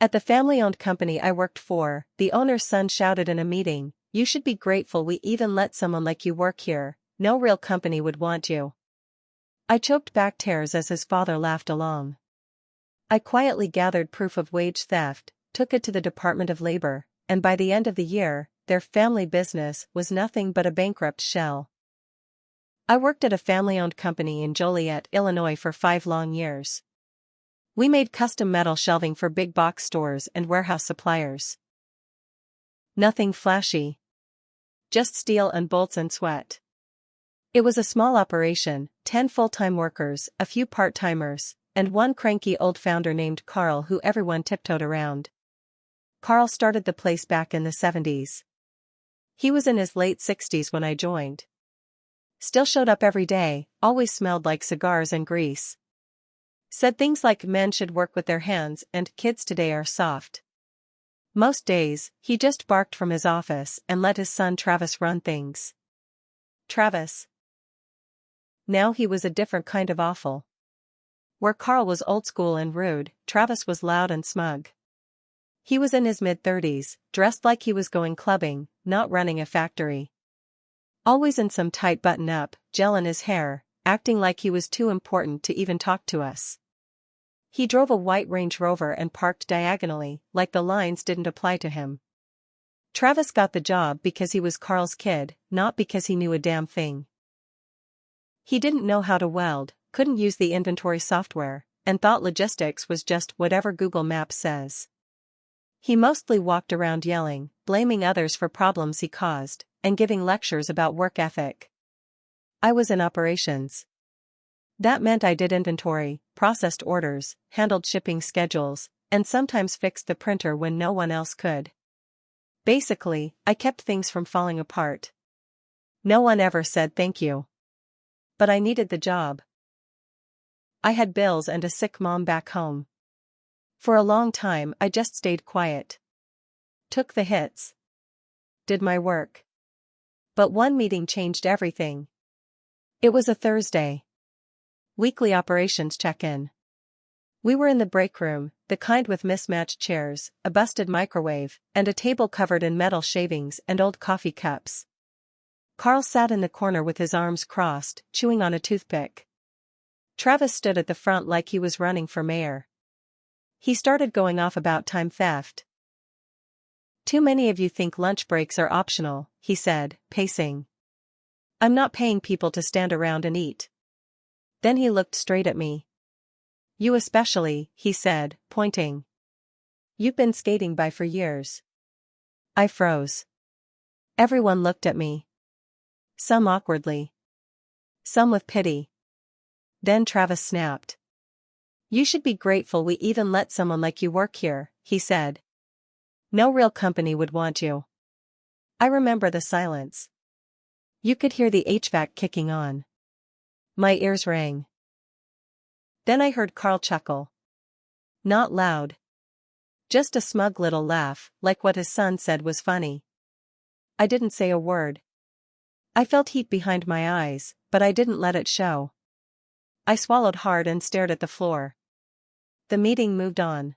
At the family-owned company I worked for, the owner's son shouted in a meeting, "You should be grateful we even let someone like you work here. No real company would want you." I choked back tears as his father laughed along. I quietly gathered proof of wage theft, took it to the Department of Labor, and by the end of the year, their family business was nothing but a bankrupt shell. I worked at a family-owned company in Joliet, Illinois for 5 long years. We made custom metal shelving for big box stores and warehouse suppliers. Nothing flashy. Just steel and bolts and sweat. It was a small operation, 10 full-time workers, a few part-timers, and one cranky old founder named Carl who everyone tiptoed around. Carl started the place back in the 70s. He was in his late 60s when I joined. Still showed up every day, always smelled like cigars and grease. Said things like men should work with their hands and kids today are soft. Most days, he just barked from his office and let his son Travis run things. Travis. Now he was a different kind of awful. Where Carl was old school and rude, Travis was loud and smug. He was in his mid-30s, dressed like he was going clubbing, not running a factory. Always in some tight button-up, gel in his hair, acting like he was too important to even talk to us. He drove a white Range Rover and parked diagonally, like the lines didn't apply to him. Travis got the job because he was Carl's kid, not because he knew a damn thing. He didn't know how to weld, couldn't use the inventory software, and thought logistics was just whatever Google Maps says. He mostly walked around yelling, blaming others for problems he caused, and giving lectures about work ethic. I was in operations. That meant I did inventory, processed orders, handled shipping schedules, and sometimes fixed the printer when no one else could. Basically, I kept things from falling apart. No one ever said thank you. But I needed the job. I had bills and a sick mom back home. For a long time I just stayed quiet. Took the hits. Did my work. But one meeting changed everything. It was a Thursday. Weekly operations check-in. We were in the break room, the kind with mismatched chairs, a busted microwave, and a table covered in metal shavings and old coffee cups. Carl sat in the corner with his arms crossed, chewing on a toothpick. Travis stood at the front like he was running for mayor. He started going off about time theft. "Too many of you think lunch breaks are optional," he said, pacing. "I'm not paying people to stand around and eat." Then he looked straight at me. "You especially," he said, pointing. "You've been skating by for years." I froze. Everyone looked at me. Some awkwardly. Some with pity. Then Travis snapped. "You should be grateful we even let someone like you work here," he said. "No real company would want you." I remember the silence. You could hear the HVAC kicking on. My ears rang. Then I heard Carl chuckle. Not loud. Just a smug little laugh, like what his son said was funny. I didn't say a word. I felt heat behind my eyes, but I didn't let it show. I swallowed hard and stared at the floor. The meeting moved on.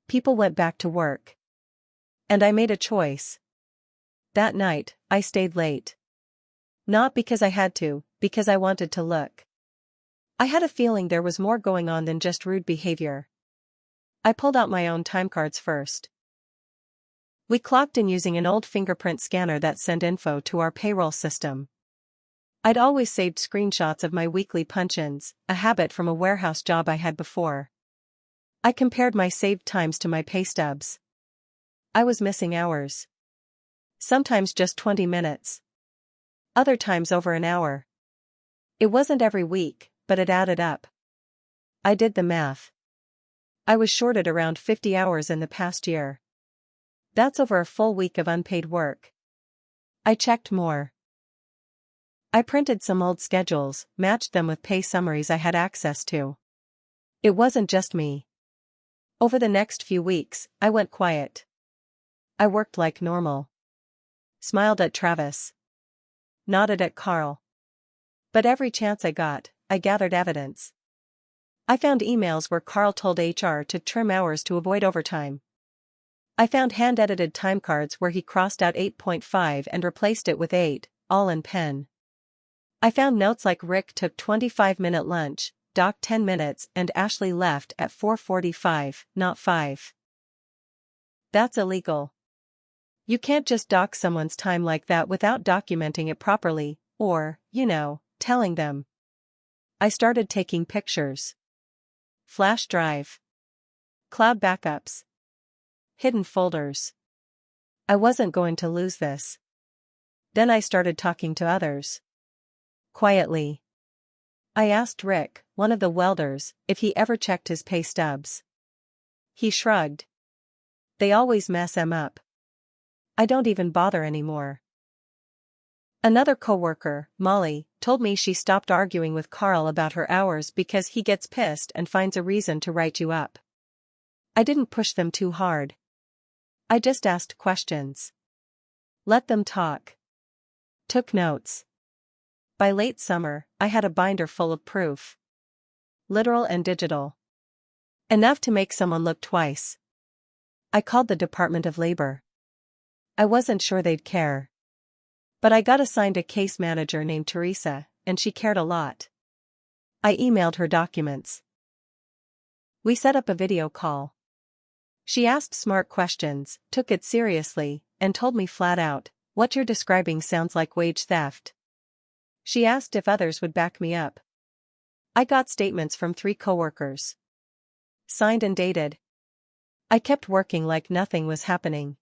People went back to work. And I made a choice. That night, I stayed late. Not because I had to, because I wanted to look. I had a feeling there was more going on than just rude behavior. I pulled out my own timecards first. We clocked in using an old fingerprint scanner that sent info to our payroll system. I'd always saved screenshots of my weekly punch-ins, a habit from a warehouse job I had before. I compared my saved times to my pay stubs. I was missing hours. Sometimes just 20 minutes. Other times over an hour. It wasn't every week, but it added up. I did the math. I was shorted around 50 hours in the past year. That's over a full week of unpaid work. I checked more. I printed some old schedules, matched them with pay summaries I had access to. It wasn't just me. Over the next few weeks, I went quiet. I worked like normal. Smiled at Travis. Nodded at Carl. But every chance I got, I gathered evidence. I found emails where Carl told HR to trim hours to avoid overtime. I found hand-edited timecards where he crossed out 8.5 and replaced it with 8, all in pen. I found notes like Rick took 25-minute lunch, Doc 10 minutes and Ashley left at 4:45, not 5. That's illegal. You can't just dock someone's time like that without documenting it properly, or, telling them. I started taking pictures. Flash drive. Cloud backups. Hidden folders. I wasn't going to lose this. Then I started talking to others. Quietly. I asked Rick, one of the welders, if he ever checked his pay stubs. He shrugged. They always mess him up. I don't even bother anymore. Another coworker, Molly, told me she stopped arguing with Carl about her hours because he gets pissed and finds a reason to write you up. I didn't push them too hard. I just asked questions. Let them talk. Took notes. By late summer, I had a binder full of proof. Literal and digital. Enough to make someone look twice. I called the Department of Labor. I wasn't sure they'd care. But I got assigned a case manager named Teresa, and she cared a lot. I emailed her documents. We set up a video call. She asked smart questions, took it seriously, and told me flat out, "What you're describing sounds like wage theft." She asked if others would back me up. I got statements from 3 coworkers. Signed and dated. I kept working like nothing was happening.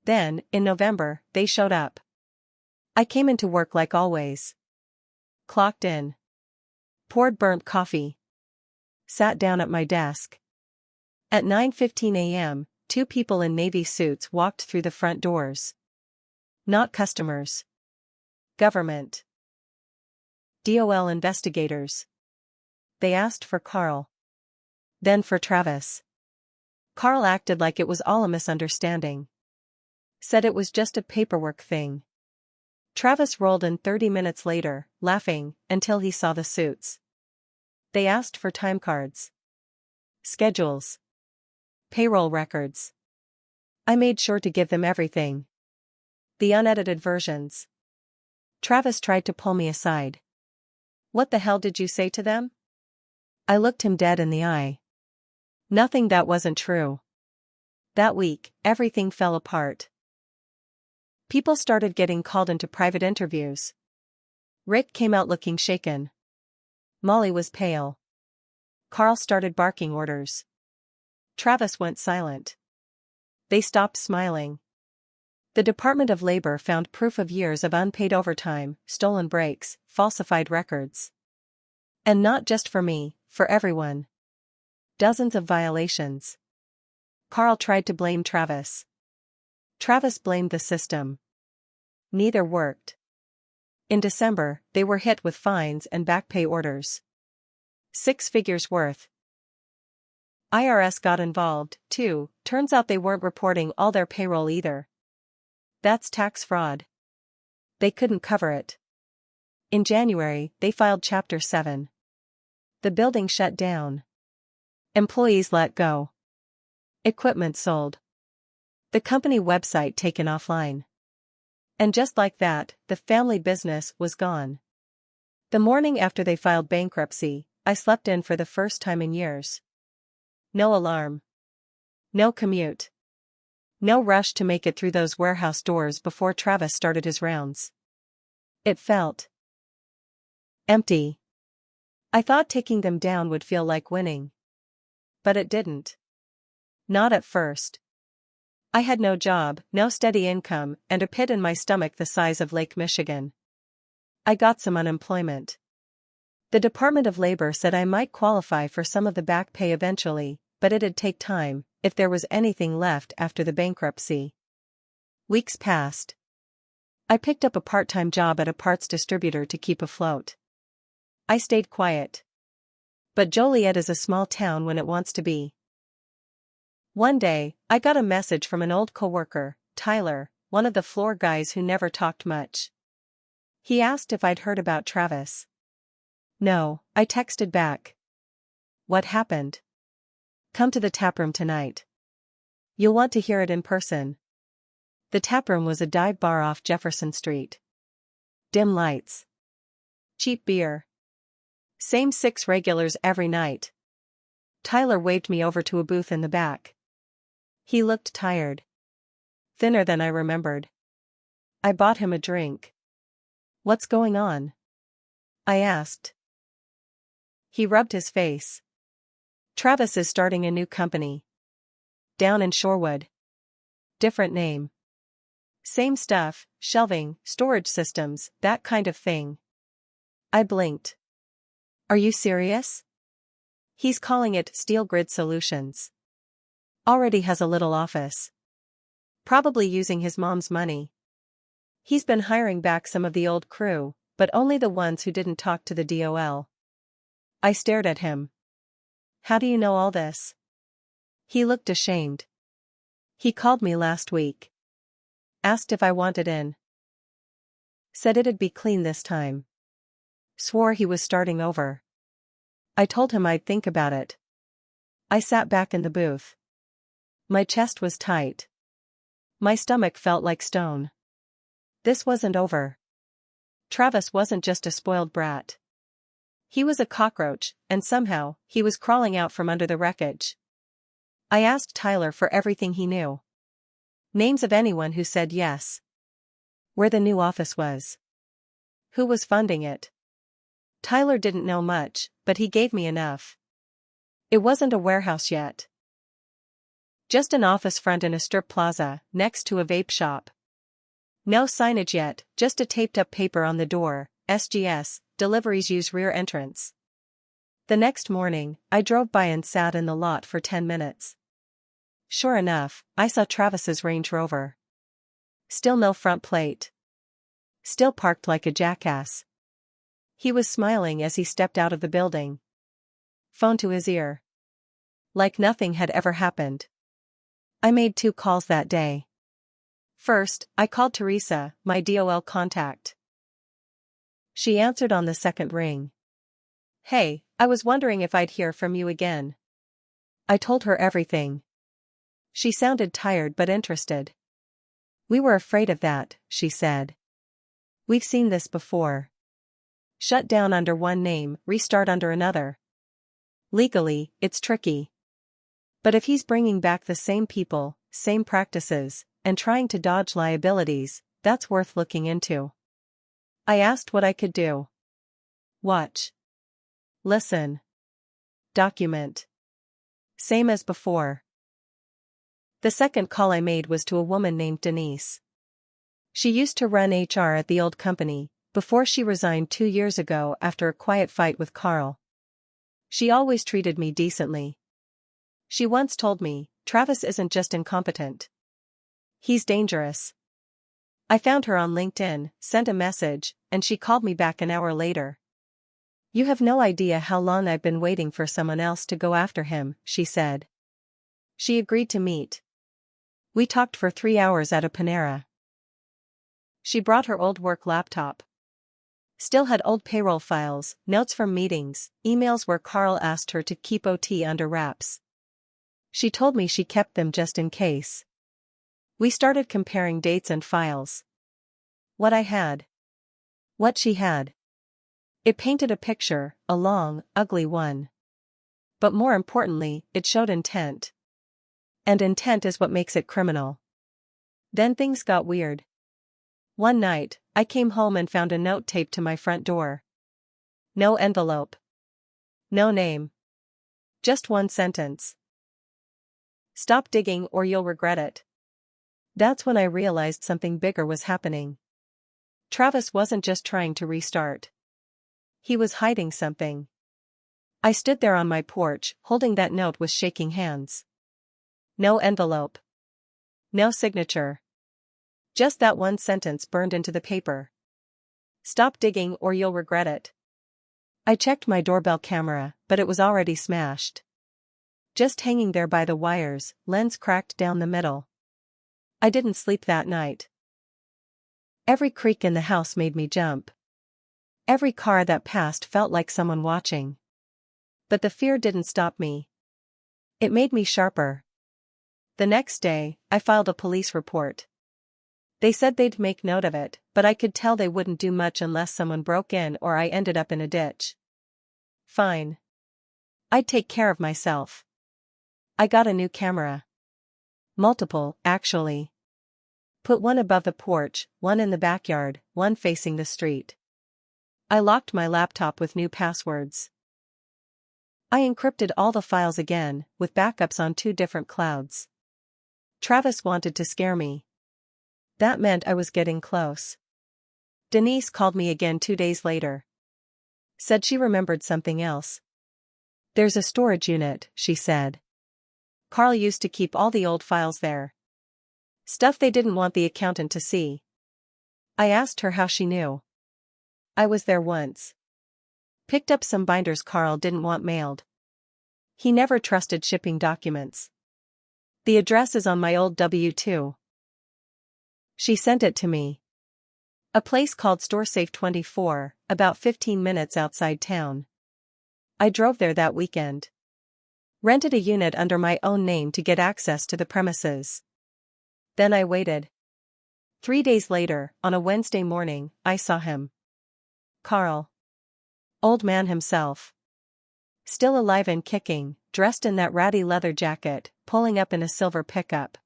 Then, in November, they showed up. I came into work like always. Clocked in. Poured burnt coffee. Sat down at my desk. At 9:15 a.m., 2 people in navy suits walked through the front doors. Not customers. Government. DOL investigators. They asked for Carl. Then for Travis. Carl acted like it was all a misunderstanding. Said it was just a paperwork thing. Travis rolled in 30 minutes later, laughing, until he saw the suits. They asked for time cards. Schedules. Payroll records. I made sure to give them everything. The unedited versions. Travis tried to pull me aside. "What the hell did you say to them?" I looked him dead in the eye. Nothing that wasn't true. That week, everything fell apart. People started getting called into private interviews. Rick came out looking shaken. Molly was pale. Carl started barking orders. Travis went silent. They stopped smiling. The Department of Labor found proof of years of unpaid overtime, stolen breaks, falsified records. And not just for me, for everyone. Dozens of violations. Carl tried to blame Travis. Travis blamed the system. Neither worked. In December, they were hit with fines and back pay orders. 6 figures worth. IRS got involved, too. Turns out they weren't reporting all their payroll either. That's tax fraud. They couldn't cover it. In January, they filed Chapter 7. The building shut down. Employees let go. Equipment sold. The company website taken offline. And just like that, the family business was gone. The morning after they filed bankruptcy, I slept in for the first time in years. No alarm. No commute. No rush to make it through those warehouse doors before Travis started his rounds. It felt empty. I thought taking them down would feel like winning. But it didn't. Not at first. I had no job, no steady income, and a pit in my stomach the size of Lake Michigan. I got some unemployment. The Department of Labor said I might qualify for some of the back pay eventually, but it'd take time, if there was anything left after the bankruptcy. Weeks passed. I picked up a part-time job at a parts distributor to keep afloat. I stayed quiet. But Joliet is a small town when it wants to be. One day, I got a message from an old coworker, Tyler, one of the floor guys who never talked much. He asked if I'd heard about Travis. No, I texted back. What happened? Come to the taproom tonight. You'll want to hear it in person. The taproom was a dive bar off Jefferson Street. Dim lights. Cheap beer. Same 6 regulars every night. Tyler waved me over to a booth in the back. He looked tired. Thinner than I remembered. I bought him a drink. What's going on? I asked. He rubbed his face. Travis is starting a new company. Down in Shorewood. Different name. Same stuff, shelving, storage systems, that kind of thing. I blinked. Are you serious? He's calling it Steel Grid Solutions. Already has a little office. Probably using his mom's money. He's been hiring back some of the old crew, but only the ones who didn't talk to the DOL. I stared at him. How do you know all this? He looked ashamed. He called me last week. Asked if I wanted in. Said it'd be clean this time. Swore he was starting over. I told him I'd think about it. I sat back in the booth. My chest was tight. My stomach felt like stone. This wasn't over. Travis wasn't just a spoiled brat. He was a cockroach, and somehow, he was crawling out from under the wreckage. I asked Tyler for everything he knew. Names of anyone who said yes. Where the new office was. Who was funding it. Tyler didn't know much, but he gave me enough. It wasn't a warehouse yet. Just an office front in a strip plaza, next to a vape shop. No signage yet, just a taped-up paper on the door, SGS, deliveries use rear entrance. The next morning, I drove by and sat in the lot for 10 minutes. Sure enough, I saw Travis's Range Rover. Still no front plate. Still parked like a jackass. He was smiling as he stepped out of the building. Phone to his ear. Like nothing had ever happened. I made 2 calls that day. First, I called Teresa, my DOL contact. She answered on the second ring. Hey, I was wondering if I'd hear from you again. I told her everything. She sounded tired but interested. We were afraid of that, she said. We've seen this before. Shut down under one name, restart under another. Legally, it's tricky. But if he's bringing back the same people, same practices, and trying to dodge liabilities, that's worth looking into. I asked what I could do. Watch. Listen. Document. Same as before. The second call I made was to a woman named Denise. She used to run HR at the old company, before she resigned 2 years ago after a quiet fight with Carl. She always treated me decently. She once told me, Travis isn't just incompetent. He's dangerous. I found her on LinkedIn, sent a message, and she called me back an hour later. You have no idea how long I've been waiting for someone else to go after him, she said. She agreed to meet. We talked for 3 hours at a Panera. She brought her old work laptop. Still had old payroll files, notes from meetings, emails where Carl asked her to keep OT under wraps. She told me she kept them just in case. We started comparing dates and files. What I had. What she had. It painted a picture, a long, ugly one. But more importantly, it showed intent. And intent is what makes it criminal. Then things got weird. One night, I came home and found a note taped to my front door. No envelope. No name. Just one sentence. Stop digging or you'll regret it. That's when I realized something bigger was happening. Travis wasn't just trying to restart. He was hiding something. I stood there on my porch, holding that note with shaking hands. No envelope. No signature. Just that one sentence burned into the paper. Stop digging or you'll regret it. I checked my doorbell camera, but it was already smashed. Just hanging there by the wires, lens cracked down the middle. I didn't sleep that night. Every creak in the house made me jump. Every car that passed felt like someone watching. But the fear didn't stop me. It made me sharper. The next day, I filed a police report. They said they'd make note of it, but I could tell they wouldn't do much unless someone broke in or I ended up in a ditch. Fine. I'd take care of myself. I got a new camera. Multiple, actually. Put one above the porch, one in the backyard, one facing the street. I locked my laptop with new passwords. I encrypted all the files again, with backups on 2 different clouds. Travis wanted to scare me. That meant I was getting close. Denise called me again 2 days later. Said she remembered something else. There's a storage unit, she said. Carl used to keep all the old files there. Stuff they didn't want the accountant to see. I asked her how she knew. I was there once. Picked up some binders Carl didn't want mailed. He never trusted shipping documents. The address is on my old W-2. She sent it to me. A place called StoreSafe 24, about 15 minutes outside town. I drove there that weekend. Rented a unit under my own name to get access to the premises. Then I waited. 3 days later, on a Wednesday morning, I saw him. Carl. Old man himself. Still alive and kicking, dressed in that ratty leather jacket, pulling up in a silver pickup.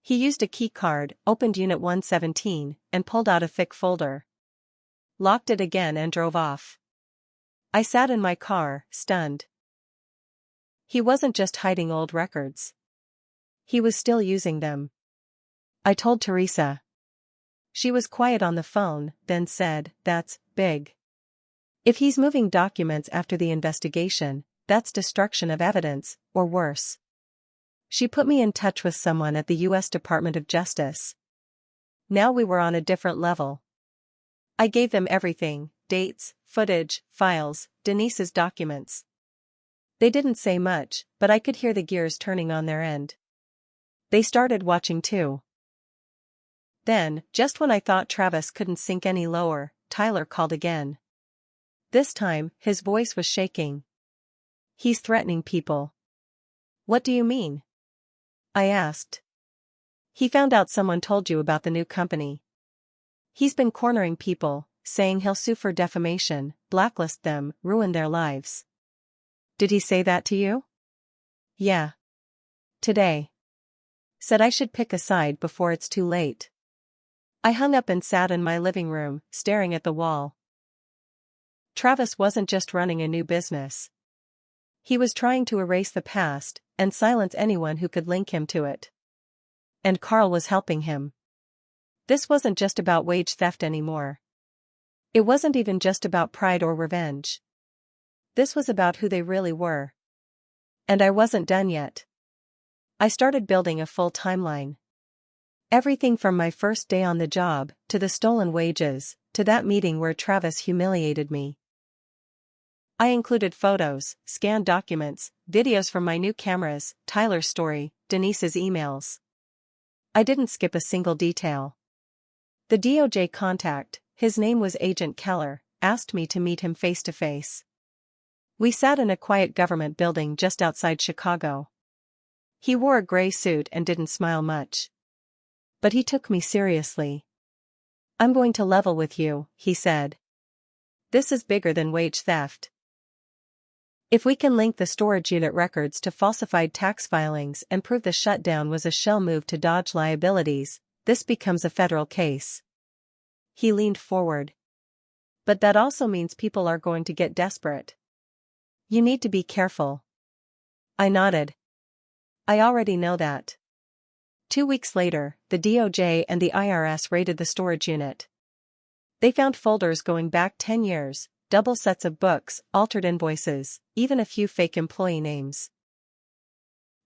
He used a key card, opened Unit 117, and pulled out a thick folder. Locked it again and drove off. I sat in my car, stunned. He wasn't just hiding old records. He was still using them. I told Teresa. She was quiet on the phone, then said, "That's big. If he's moving documents after the investigation, that's destruction of evidence, or worse." She put me in touch with someone at the U.S. Department of Justice. Now we were on a different level. I gave them everything: dates, footage, files, Denise's documents. They didn't say much, but I could hear the gears turning on their end. They started watching too. Then, just when I thought Travis couldn't sink any lower, Tyler called again. This time, his voice was shaking. "He's threatening people." "What do you mean?" I asked. "He found out someone told you about the new company. He's been cornering people, saying he'll sue for defamation, blacklist them, ruin their lives." "Did he say that to you?" "Yeah. Today. Said I should pick a side before it's too late." I hung up and sat in my living room, staring at the wall. Travis wasn't just running a new business. He was trying to erase the past, and silence anyone who could link him to it. And Carl was helping him. This wasn't just about wage theft anymore. It wasn't even just about pride or revenge. This was about who they really were. And I wasn't done yet. I started building a full timeline. Everything from my first day on the job, to the stolen wages, to that meeting where Travis humiliated me. I included photos, scanned documents, videos from my new cameras, Tyler's story, Denise's emails. I didn't skip a single detail. The DOJ contact, his name was Agent Keller, asked me to meet him face to face. We sat in a quiet government building just outside Chicago. He wore a gray suit and didn't smile much. But he took me seriously. "I'm going to level with you," he said. "This is bigger than wage theft. If we can link the storage unit records to falsified tax filings and prove the shutdown was a shell move to dodge liabilities, this becomes a federal case." He leaned forward. "But that also means people are going to get desperate. You need to be careful." I nodded. "I already know that." 2 weeks later, the DOJ and the IRS raided the storage unit. They found folders going back 10 years, double sets of books, altered invoices, even a few fake employee names.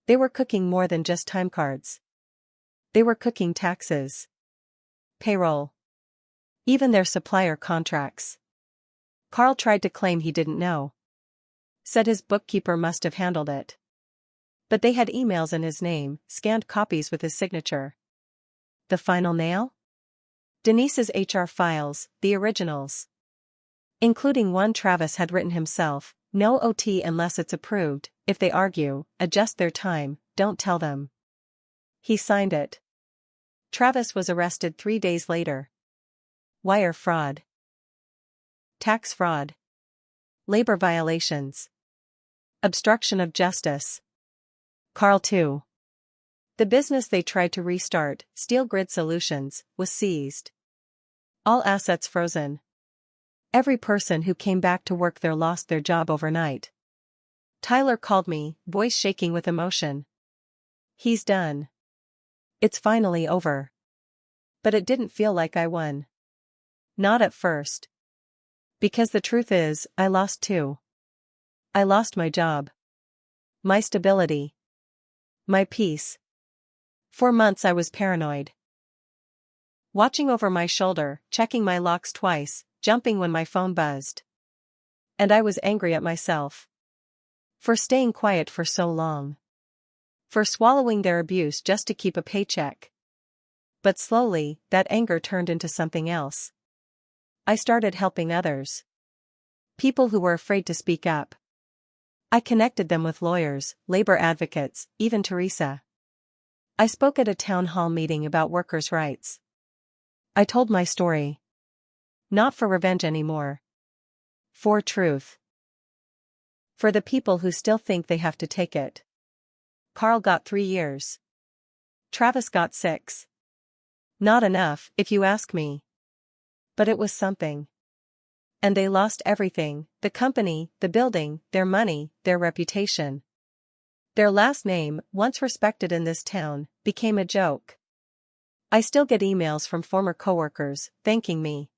They were cooking more than just time cards. They were cooking taxes, payroll, even their supplier contracts. Carl tried to claim he didn't know. Said his bookkeeper must have handled it. But they had emails in his name, scanned copies with his signature. The final nail? Denise's HR files, the originals. Including one Travis had written himself, No OT unless it's approved. If they argue, adjust their time, don't tell them. He signed it. Travis was arrested 3 days later. Wire fraud. Tax fraud. Labor violations. Obstruction of justice. Carl 2. The business they tried to restart, Steel Grid Solutions, was seized. All assets frozen. Every person who came back to work there lost their job overnight. Tyler called me, voice shaking with emotion. He's done. It's finally over. But it didn't feel like I won. Not at first. Because the truth is, I lost too. I lost my job. My stability. My peace. For months I was paranoid. Watching over my shoulder, checking my locks twice, jumping when my phone buzzed. And I was angry at myself. For staying quiet for so long. For swallowing their abuse just to keep a paycheck. But slowly, that anger turned into something else. I started helping others. People who were afraid to speak up. I connected them with lawyers, labor advocates, even Teresa. I spoke at a town hall meeting about workers' rights. I told my story. Not for revenge anymore. For truth. For the people who still think they have to take it. Carl got 3 years. Travis got 6. Not enough, if you ask me. But it was something. And they lost everything, the company, the building, their money, their reputation. Their last name, once respected in this town, became a joke. I still get emails from former coworkers, thanking me.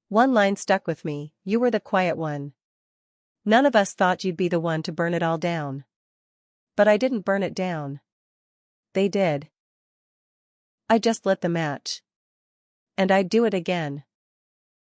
One line stuck with me, "You were the quiet one. None of us thought you'd be the one to burn it all down." But I didn't burn it down. They did. I just lit the match. And I'd do it again.